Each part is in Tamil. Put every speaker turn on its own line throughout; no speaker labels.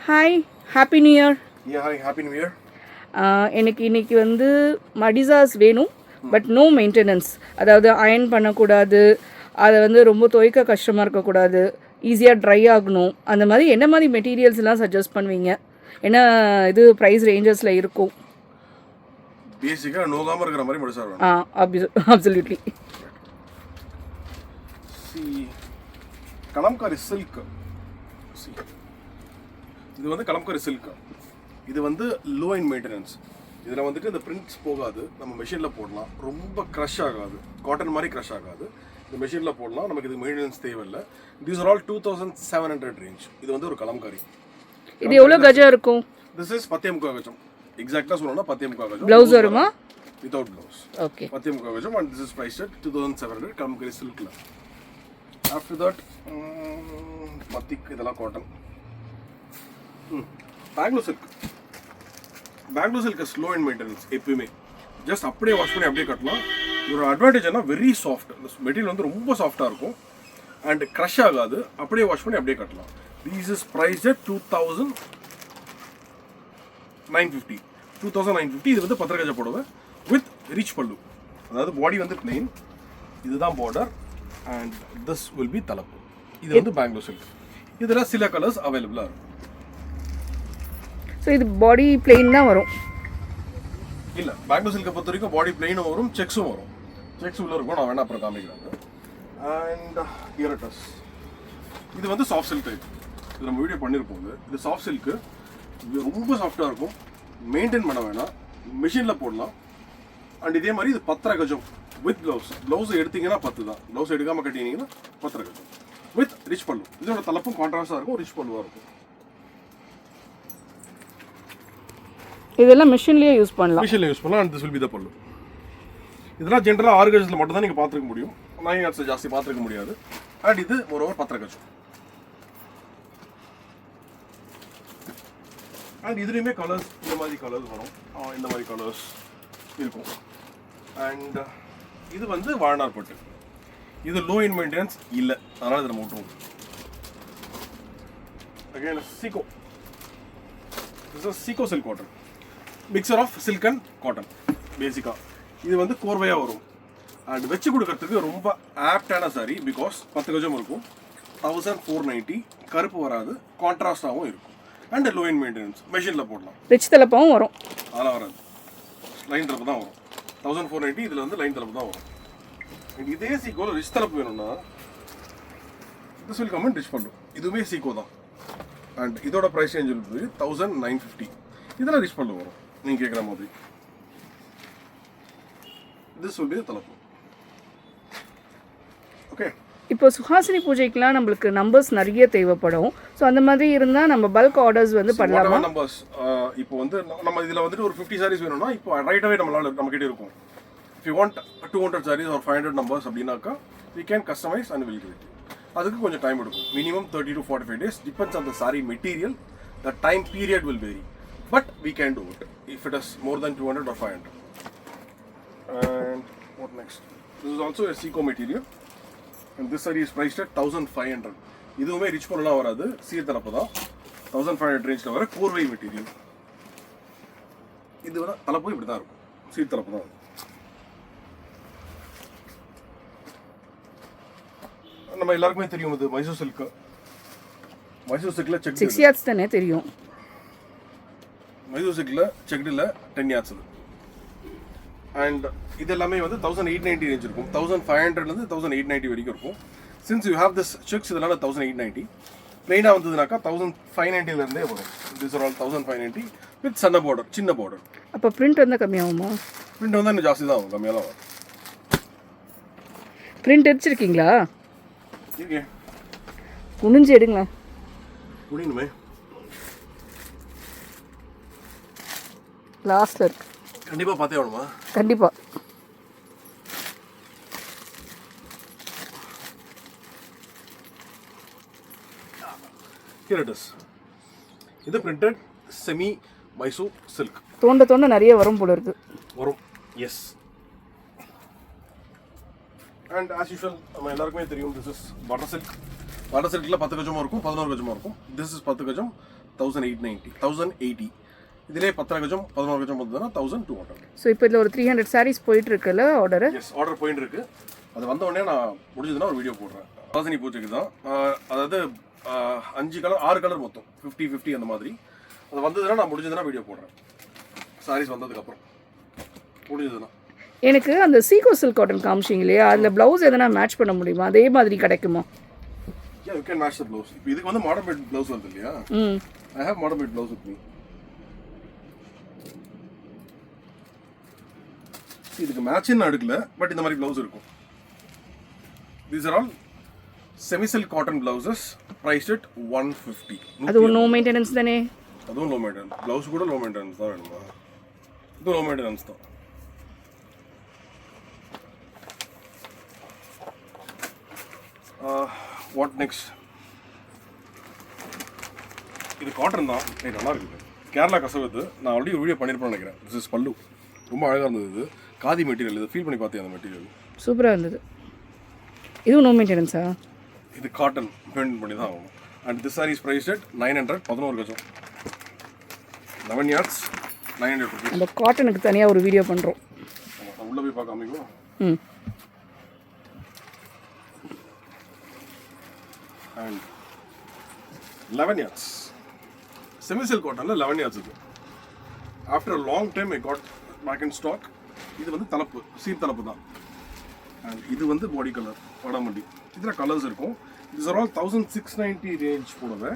Hi, Happy New Year.
Yeah, hi, Happy New Year.
இன்னைக்கு வந்து MADISARS வேணும், பட் நோ மெயின்டெனன்ஸ். அதாவது அயர்ன் பண்ணக்கூடாது, அதை வந்து ரொம்ப துவைக்க கஷ்டமாக இருக்கக்கூடாது, ஈஸியாக ட்ரை ஆகணும். அந்த மாதிரி என்ன மாதிரி மெட்டீரியல்ஸ்லாம் சஜஸ்ட் பண்ணுவீங்க? என்ன இது ப்ரைஸ் ரேஞ்சஸில் இருக்கும்?
பேசிக்காக நோகாமல் இருக்கிற மாதிரி MADISARS.
அப்சல்யூட்லி.
கலம்காரி சில்க். இது வந்து கலம்காரி சில்க். இது வந்து லோ இன் மெயின்டெனன்ஸ். இதில் வந்துட்டு இந்த பிரிண்ட்ஸ் போகாது, நம்ம மெஷினில் போடலாம், ரொம்ப க்ரஷ் ஆகாது, காட்டன் மாதிரி க்ரஷ் ஆகாது. இந்த மெஷினில் போடலாம், நமக்கு இது மெயின்டெனன்ஸ் தேவையில்லை. These are all 2700 range. இது வந்து ஒரு கலம்காரி.
இது எவ்வளோ கஜம் இருக்கும்?
திஸ் இஸ் 10.25 கஜம். எக்ஸாக்டாக சொல்லணும்னா 10.25 கஜம்.
ப்ளவுஸ் வருமா?
Without blouse.
ஓகே.
10.25 கஜம் and this is price at 2700 Kalamkari சில்கில். ஆஃப்டர் தட் மத்திக் இதெல்லாம் cotton. Bangalore silk. Bangalore silk slow in maintenance. எப்பயுமே ஜஸ்ட் அப்படியே வாஷ் பண்ணி அப்படியே கட்டலாம். இதோட அட்வான்டேஜ் என்ன, வெரி சாஃப்ட். மெட்டீரியல் வந்து ரொம்ப சாஃப்டாக இருக்கும் அண்ட் க்ரஷ் ஆகாது. அப்படியே வாஷ் பண்ணி அப்படியே கட்டலாம். These is price at 2950. 2950. இது வந்து 10 கஜ புடவை வித் ரிச் பல்லு. அதாவது பாடி வந்து பிளெயின், இதுதான் border and this will be தலப்பு. இது வந்து பெங்களூர் சில்க். இதில் சில கலர்ஸ் அவைலபிளாக இருக்கும்.
ஸோ இது பாடி பிளெயின் தான் வரும்?
இல்லை, பெங்களூர் சில்கை பொறுத்த வரைக்கும் பாடி பிளெயினும் வரும், செக்ஸும் வரும். செக்ஸ் உள்ள இருக்கும், நான் வேணா அப்புறம் காமிக்கிறேன். அண்ட் ஹியர் இது வந்து சாஃப்ட் சில்க் டைப். இது நம்ம வீடியோ பண்ணியிருப்போம். இது சாஃப்ட் சில்க்கு. இது ரொம்ப சாஃப்டாக இருக்கும், மெயின்டைன் பண்ண வேணாம், மிஷினில் போடலாம். அண்ட் இதே மாதிரி இது 10 கஜம் வித் ப்ளவுஸ். ப்ளவுஸ் எடுத்தீங்கன்னா 10 தான், ப்ளவுஸ் எடுக்காமல் கட்டினீங்கன்னா 10 கஜம் வித் ரிச் பல்லு. இதோட தலைப்பும் கான்ட்ராஸ்டாக இருக்கும், ரிச் பல்லுவாக இருக்கும்.
இதெல்லாம் மிஷின்லேயே யூஸ் பண்ணலாம்.
மிஷினில் யூஸ் பண்ணலாம். And this will be the பல்லு. இதெல்லாம் ஜென்ரலாக 6 கஜத்தில் மட்டும் தான் நீங்கள் பார்த்துருக்க முடியும். 9 yards ஜாஸ்தி பார்த்துருக்க முடியாது. அண்ட் இது ஒரு 10 கஜம். அண்ட் இதுலேயுமே கலர்ஸ் இந்த மாதிரி கலர்ஸ் வரும், இந்த மாதிரி கலர்ஸ் இருக்கும். அண்ட் இது வந்து வாழ்நாள் பட்டு. இது லோ இன் மெயின்டெனன்ஸ் இல்லை, அதனால் இதை நம்ம விட்டுருவோம். அகைன் சீகோ. திஸ் இஸ் சீகோ silk cotton. Mixture of silk and cotton பேசிக்காக. இது வந்து கோர்வையாக வரும் அண்ட் வச்சு கொடுக்கறதுக்கு ரொம்ப ஆப்டான சாரி. பிகாஸ் 10 கஜம் இருக்கும், 1490. கருப்பு வராது, கான்ட்ராஸ்டாகவும் இருக்கும் அண்ட் லோ இன் மெயின்டெனன்ஸ். மெஷினில் போடலாம்.
ரிச் தலைப்பாகவும் வரும்.
அதெல்லாம் வராது, லைன் தலைப்பு தான் வரும். 1490. இதில் வந்து லைன் தலைப்பு தான் வரும். இதே சீக்கோவில் ரிச் தலைப்பு வேணும்னா this will come in rich பல்லு. இதுவுமே சீக்கோ தான். அண்ட் இதோட ப்ரைஸ் ரேஞ்ச் வந்து 1950. இதெல்லாம் ரிச் பல்லு வரும் நீங்கள் கேட்குற மாதிரி. திஸ் வில் பி தலைப்பு. ஓகே.
இப்போ சுஹாசினி பூஜைக்கெலாம் நம்மளுக்கு நம்பர்ஸ் நிறைய தேவைப்படும். ஸோ அந்த மாதிரி இருந்தால் நம்ம பல்க் ஆர்டர்ஸ் வந்து பண்ணலாமா?
நம்பர்ஸ் இப்போ வந்து நம்ம இதில் வந்துட்டு ஒரு 50 sarees வேணும்னா இப்போ ரைட்டாகவே நம்மகிட்ட இருக்கும். If you want 200 sarees or 500 numbers அப்படின்னாக்கா we can customize and will give it. அதுக்கு கொஞ்சம் டைம் எடுக்கும். Minimum 30 to 45 days. Depends on the saree material. The time period will vary. But we can do it if it is more than 200 or 500. And what next? This is also a Seiko material. And this saree is priced at 1500. இதுவுமே ரிச் பண்ணலாம் வராது, சீர்தலப்பு தான். 1500 ரேஞ்சில் வர கோர்வை மெட்டீரியல். இது வந்து தலைப்பும் இப்படி தான் இருக்கும், சீர்தலப்பு தான். நம்ம எல்லாருக்குமே தெரியும் இது மைசூர் சில்க். மைசூர் சில்கில்
6 yards தானே தெரியும்.
மைசூர் சில்கில் செக்டில் 10 yards. அண்ட் இது எல்லாமே வந்து 1890 ரேஞ்ச் இருக்கும். 1500லேருந்து 1890 வரைக்கும் இருக்கும். Since you have this sex, இதனால 1890. பிளெயினாக வந்ததுனாக்கா 1590லேருந்தே வரும். This are all 1590 with Channa border, சின்ன பார்டர்.
அப்போ பிரிண்ட் வந்து கம்மியாகுமா?
பிரிண்ட் வந்து இன்னும் ஜாஸ்தி தான் ஆகும், கம்மியாக தான் வரும்.
பிரிண்ட் எடுத்துருக்கீங்களா?
ஓகே,
குனிஞ்சு எடுங்களேன்.
முடியணுமே,
லாஸ்ட்டில் இருக்கு.
கண்டிப்பாக பார்த்தே வேணுமா?
கண்டிப்பாக.
Here it is. இது பிரிண்டட் செமி மைசூர் சில்க்.
தோண்ட நிறைய வரும் போல இருக்கு.
வரும், எஸ். அண்ட் ஆஸ் யூஷுவல் நம்ம எல்லாருக்குமே தெரியும், this is butter silk. Butter சில்கில் 10 கஜமாக இருக்கும், 11 கஜமாக இருக்கும். திஸ் இஸ் 10 கஜம், 1880 இதிலே 10 கஜம் 11 கஜம் வந்ததுன்னா 1200.
ஸோ இப்போ இதில் ஒரு 300 sarees போயிட்டு இருக்குல்ல ஆர்டரு?
எஸ், ஆர்டர் போயிட்டு இருக்கு. அது வந்த உடனே நான் முடிஞ்சதுன்னா ஒரு வீடியோ போடுறேன். வாசனி பூஜைக்கு தான். அதாவது 5 கலர் 6 கலர் மொத்தம் 50-50 அந்த மாதிரி. அது வந்ததுன்னா நான் முடிஞ்சதுன்னா வீடியோ போடுறேன். சாரீஸ் வந்ததுக்கப்புறம் முடிஞ்சதுன்னா.
எனக்கு அந்த சீகோ சில்க் காட்டன் காமிச்சிங்க இல்லையா, அதில் ப்ளவுஸ் எதனா மேட்ச் பண்ண முடியுமா? அதே மாதிரி கிடைக்குமா?
Yeah, you can match the blouse. இப்போ இதுக்கு வந்து மாடர்ன் மேட் ப்ளவுஸ் வருது இல்லையா? I have modern made blouse with me. இதுக்கு மேட்சிங் எடுக்கல, பட் இந்த மாதிரி ப்ளவுஸ் இருக்கும். These are all semi silk cotton blouses priced at 150.
அது ஒரு நோ மெயின்டெனன்ஸ் தானே?
அதுவும் லோ மெயின்டெனன்ஸ். ப்ளவுஸ் கூட லோ மெயின்டெனன்ஸ் தான் வேணுமா? இது லோ மெயின்டெனன்ஸ் தான். What next? இது காட்டன் தான். நல்லா இருக்குது. கேரளா கசவுது. நான் ஆல்ரெடி வீடியோ பண்ணியிருப்பேன்னு நினைக்கிறேன். திஸ் இஸ் பல்லு. ரொம்ப அழகாக இருந்தது. இது காதி மெட்டீரியல். இது ஃபீல் பண்ணி பார்த்தேன். அந்த மெட்டீரியல்
சூப்பராக இருந்தது. இதுவும் நோ மெயின்டெனன்ஸா? இது
காட்டன் மெயின்டைன் பண்ணி தான் ஆகணும். And this saris price at 900, 11 கஜம், 11 yards, 900 rupees.
அந்த காட்டனுக்கு தனியாக ஒரு வீடியோ பண்ணுறோம்.
உள்ளே போய் பார்க்க காமிக்கும். And 11 yards. Semi silk cotton 11 yards இது. After a long time I got back in stock. இது வந்து தலப்பு, சீர் தலப்பு தான். அண்ட் இது வந்து பாடி கலர் வடமண்டி. இதில் கலர்ஸ் இருக்கும். These are all 1690 ரேஞ்ச் போடுவே.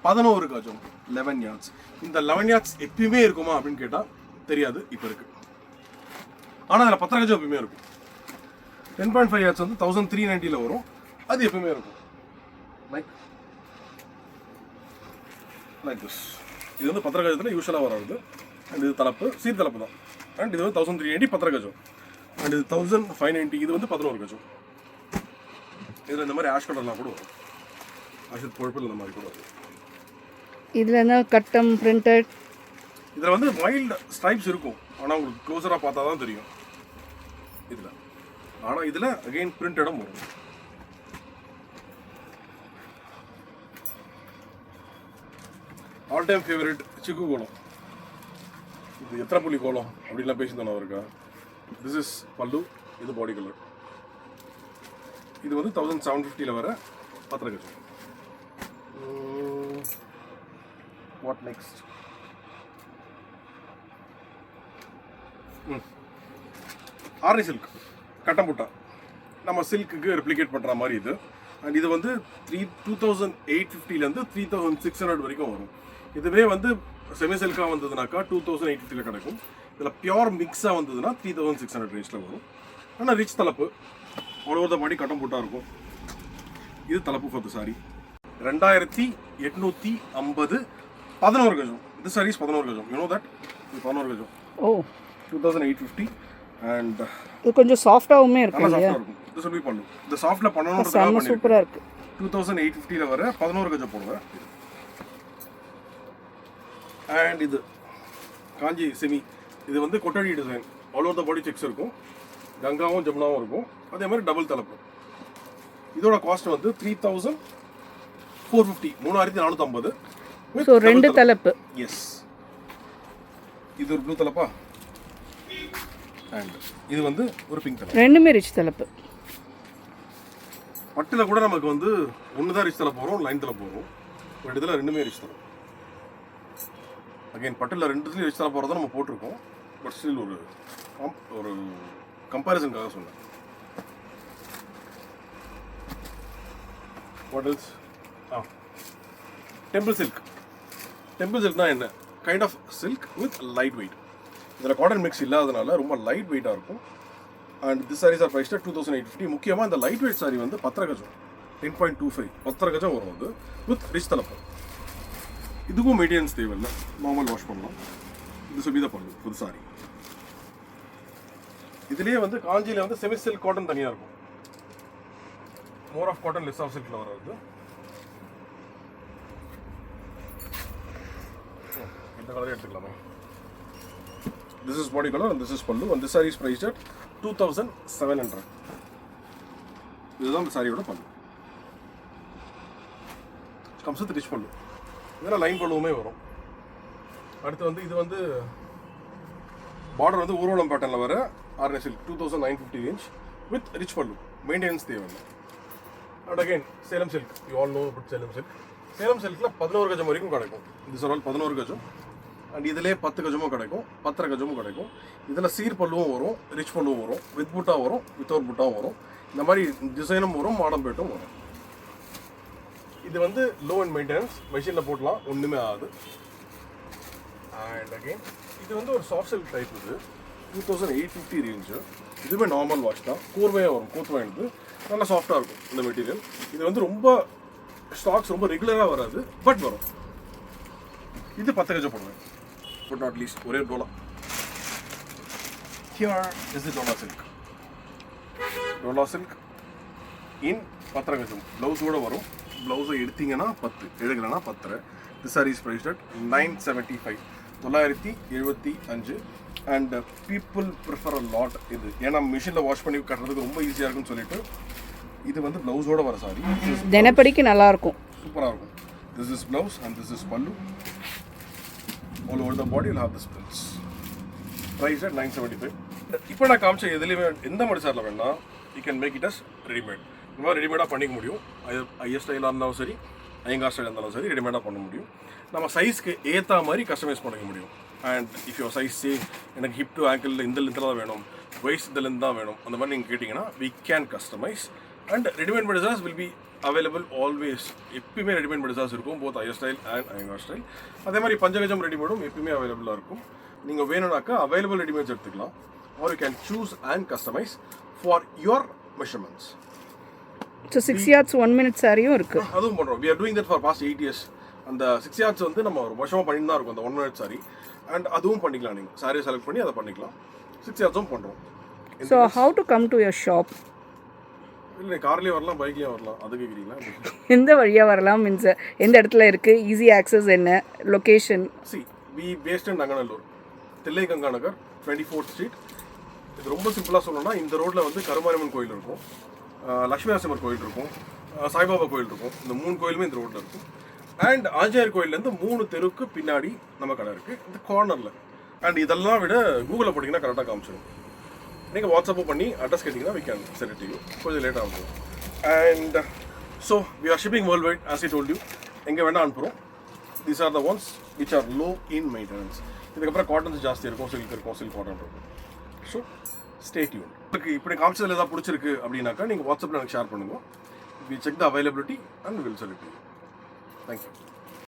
11 கஜம், 11 yards. இந்த 11 yards எப்பயுமே இருக்குமா அப்படின்னு கேட்டால் தெரியாது. இப்போ இருக்குது. ஆனால் அதில் 10 கஜம் எப்பயுமே இருக்கும். 10.5 yards வந்து 1390 வரும். அது எப்பயுமே இருக்கும். Like this. இது வந்து 10 கஜத்தில் யூஸ்வலாக வராது. அண்ட் இது தலப்பு, சீர் தலப்பு தான். அண்ட் இது வந்து 1380, 10 கஜம். அண்ட் இது 1590, இது வந்து 11 கஜம். இதில் இந்த மாதிரி ஆஷ் கலர்லாம் கூட வரும். ஆஷ் பொழுப்பில் இந்த மாதிரி கூட வரும்.
இதில் என்ன கட்டம் பிரிண்டட்?
இதில் வந்து மைல்டு ஸ்ட்ரைப்ஸ் இருக்கும். ஆனால் உங்களுக்கு க்ளோஸராக பார்த்தா தான் தெரியும் இதில். ஆனால் இதில் அகெயின் பிரிண்டடும் வரும். ஆல் டைம் ஃபேவரட் சிக்கு கோலம். இது எத்தனை புள்ளி கோலம் அப்படின்லாம் பேசியிருந்தோம் அவருக்கா. திஸ் இஸ் பல்லு. இது பாடி கலர். இது வந்து 1750 வர 10 கஜம். What next? ஆர்னி சில்க் கட்டம்புட்டா. நம்ம சில்க்குக்கு ரெப்ளிகேட் பண்ணுற மாதிரி இது. அண்ட் இது வந்து 2850 3600 வரைக்கும் வரும். இதுவே வந்து செமி சில்காக வந்ததுனாக்கா 2850 கிடைக்கும். இதில் பியோர் மிக்ஸாக வந்ததுன்னா 3600 ரேஞ்சில் வரும். ஆனால் ரிச் தலப்பு ஆல் ஓவர் த பாடி கட்டம் போட்டால் இருக்கும். இது தலப்பு ஃபார் த சாரி. 2850, 11 கஜம். இது சாரீஸ் 11 கஜம். You know that? இது 11 கஜம்.
ஓ,
2850. அண்ட்
இது கொஞ்சம் சாஃப்டாகவுமே இருக்கும்.
நல்லா சாஃப்டாக இருக்கும். இது சொல்லி பண்ணும். இந்த சாஃப்டில் பண்ணணுன்றதுக்காக பண்ணி
சூப்பராக இருக்குது.
2850 வர 11 கஜம் போடுவேன். அண்ட் இது காஞ்சி செமி. இது வந்து கொட்டடி design. All over the body checks இருக்கும். கங்காவும் ஜமுனாவும் இருக்கும். அதே மாதிரி டபுள் தலப்பு. இதோட காஸ்ட் வந்து 3450, 3450.
ஸோ 2 தலப்பு.
எஸ். இது ஒரு ப்ளூ தலப்பா. அண்ட் இது வந்து ஒரு பிங்க் தலப்பு.
ரெண்டுமே ரிச் தலப்பு.
பட்டில் கூட நமக்கு வந்து ஒன்று தான் ரிச் தலப்பு வரும், லைன் தலப்பு வரும். பட் இதில் ரெண்டுமே ரிச் தலப்பு. அகைன் பட்டில் ரெண்டுத்துலேயும் ரிச் தலப்பு போகிறத நம்ம போட்டிருக்கோம். பட் ஸ்டில் ஒரு கம்பேரிசனுக்காக சொன்னேன். What else? Temple silk. Temple சில்க்னா என்ன? Kind of silk with light weight. இதில் காட்டன் மிக்ஸ் இல்லாதனால ரொம்ப லைட் வெயிட்டாக இருக்கும். And this saris are priced 2850. முக்கியமாக இந்த லைட் வெயிட் சாரி வந்து 10 கஜம், 10.25, 10 கஜம் வரும். அது வித் ரிச் தலப்பு. இதுக்கும் மெயின்டெனன்ஸ் தேவையில்லை. நார்மல் வாஷ் பண்ணலாம். இது சுபிதா பண்ணு புது சாரி. இதுலேயே வந்து காஞ்சியில் வந்து செமி சில்க் காட்டன் தனியாக இருக்கும். More of cotton, less of சில்கில் வராது. இந்த கலரே எடுத்துக்கலாமா? This is body color and this is pallu, and this saree is priced at 2700. இதுதான் இந்த சாரியோட பல்லு. comes with rich pallu. இதெல்லாம் லைன் பல்லுவுமே வரும். அடுத்து வந்து இது வந்து பார்டர் வந்து ஊர்வலம் பேட்டர்னில் வர Arni silk 2950 range with rich பல்லு. மெயின்டெனன்ஸ் தேவையில்லை. And again Salem silk, you all know but Salem silk. Salem சில்கில் 11 கஜம் வரைக்கும் கிடைக்கும். இது சொன்னால் 11 கஜம். அண்ட் இதிலே 10 கஜமும் கிடைக்கும், 10.5 கஜமும் கிடைக்கும். இதில் சீர் பல்லுவும் வரும், ரிச் பல்லுவும் வரும், வித் புட்டா வரும், வித்தவுட் புட்டாவும் வரும். இந்த மாதிரி டிசைனும் வரும், மாடர்ன் பேட்டும் வரும். இது வந்து லோ அண்ட் மெயின்டெனன்ஸ், மெஷினில் போடலாம், ஒன்றுமே ஆகாது. அண்ட் அகைன் இது வந்து ஒரு சாஃப்ட் சில்க் டைப். இது 2850 ரேஞ்சு. இதுவுமே நார்மல் வாஷ் தான், கூர்மையாக வரும், கோத்துவாயினது நல்லா சாஃப்டாக இருக்கும் இந்த மெட்டீரியல். இது வந்து ரொம்ப ஸ்டாக்ஸ் ரொம்ப ரெகுலராக வராது, பட் வரும். இது 10 கஜம் போடுவேன், பட் நாட் லீஸ்ட் ஒரே Dola. Here is the Dola silk. Dola silk in 10 கஜம் ப்ளவுஸோடு வரும். ப்ளவுஸை எடுத்தீங்கன்னா 10, எடுக்கலைன்னா 10. The saris priced at 975, 975. And people prefer a lot இது, ஏன்னா மிஷினில் வாஷ் பண்ணி கட்டுறதுக்கு ரொம்ப ஈஸியாக இருக்குன்னு சொல்லிட்டு இது வந்து ப்ளவுஸோட வர சாரி.
தினப்படிக்கு நல்லாயிருக்கும்,
சூப்பராக இருக்கும். This is blouse and this is பல்லு. All over the body will have this prints. Price at 975. இப்போ நான் காமிச்ச எதுலேயுமே எந்த மடிசாரில் வேணா you can make it as readymade. இந்த மாதிரி ரெடிமேடாக பண்ணிக்க முடியும். ஐஎஸ் ஸ்டைலாக இருந்தாலும் சரி, ஐயங்கார் ஸ்டைலாக இருந்தாலும் சரி, ரெடிமேடாக பண்ண முடியும். நம்ம சைஸ்க்கு ஏற்ற மாதிரி கஸ்டமைஸ் பண்ணிக்க முடியும். அண்ட் இஃப் யோர் சைஸ் சே எனக்கு ஹிப் டு ஆங்கிள் இந்த தான் வேணும், waist இதுலேருந்து தான் வேணும், அந்த மாதிரி நீங்கள் கேட்டிங்கன்னா we can customize. And readymade madisars will be available always. எப்பயுமே ரெடிமேட் மெடிசார்ஸ் இருக்கும், both Iyer style and Iyengar style. அதே மாதிரி பஞ்சகஜம் ரெடிமேடும் எப்பயுமே அவைலபிளாக இருக்கும். நீங்கள் வேணும்னாக்கா அவைலபிள் ரெடிமேட்ஸ் எடுத்துக்கலாம், or you can choose and customise for your measurements.
So 6 yards 1 minute சாரியும் இருக்குது,
அதுவும் பண்ணுறோம். we are doing that for past 8 years. அந்த 6 yards வந்து நம்ம ஒரு வருஷமாக பண்ணிட்டு தான் இருக்கும், அந்த 1 minute சாரி. அண்ட் அதுவும் பண்ணிக்கலாம், நீங்கள் சாரியை செலக்ட் பண்ணி அதை பண்ணிக்கலாம். 6 yardsம் பண்ணுறோம்.
So how to come to your shop?
இல்லை, கார்லேயே வரலாம், பைக்லேயும் வரலாம். அது கேட்குறீங்களா?
எந்த வழியாக வரலாம் மீன்ஸ் எந்த இடத்துல இருக்குது, ஈஸி ஆக்சஸ் என்ன, location?
we based in Nanganallur, Thillai Ganga Nagar 24th Street. இது ரொம்ப சிம்பிளாக சொல்லணும்னா, இந்த ரோட்டில் வந்து கருமாரியம்மன் கோயில் இருக்கும், லக்ஷ்மி நரசிம்மர் கோயில் இருக்கும், சாய்பாபா கோயில் இருக்கும். இந்த 3 கோயிலுமே இந்த ரோட்டில் இருக்கும். அண்ட் ஆஞ்சநேயர் கோயிலேருந்து 3 தெருக்கு பின்னாடி நம்ம கடை இருக்குது, இந்த கார்னரில். அண்ட் இதெல்லாம் விட கூகுளில் போட்டிங்கன்னா கரெக்டாக காமிச்சிடும். நீங்கள் வாட்ஸ்அப்போ பண்ணி அட்ரஸ் கேட்டிங்கன்னா we can send it to you. கொஞ்சம் லேட் ஆகும். And so we are shipping worldwide, as I told you. எங்கே வேணால் அனுப்புகிறோம். These are the ones which are low in maintenance. இதுக்கப்புறம் காட்டன்ஸ் ஜாஸ்தி இருக்கும், சில்க் இருக்கும், சில்க் காட்டன் இருக்கும். So stay tune. உங்களுக்கு இப்படி காமிச்சதில் ஏதாவது பிடிச்சிருக்கு அப்படின்னாக்கா நீங்கள் வாட்ஸ்அப்பில் எனக்கு ஷேர் பண்ணுங்கள். We check the availability and we'll sell it to you. Thank you.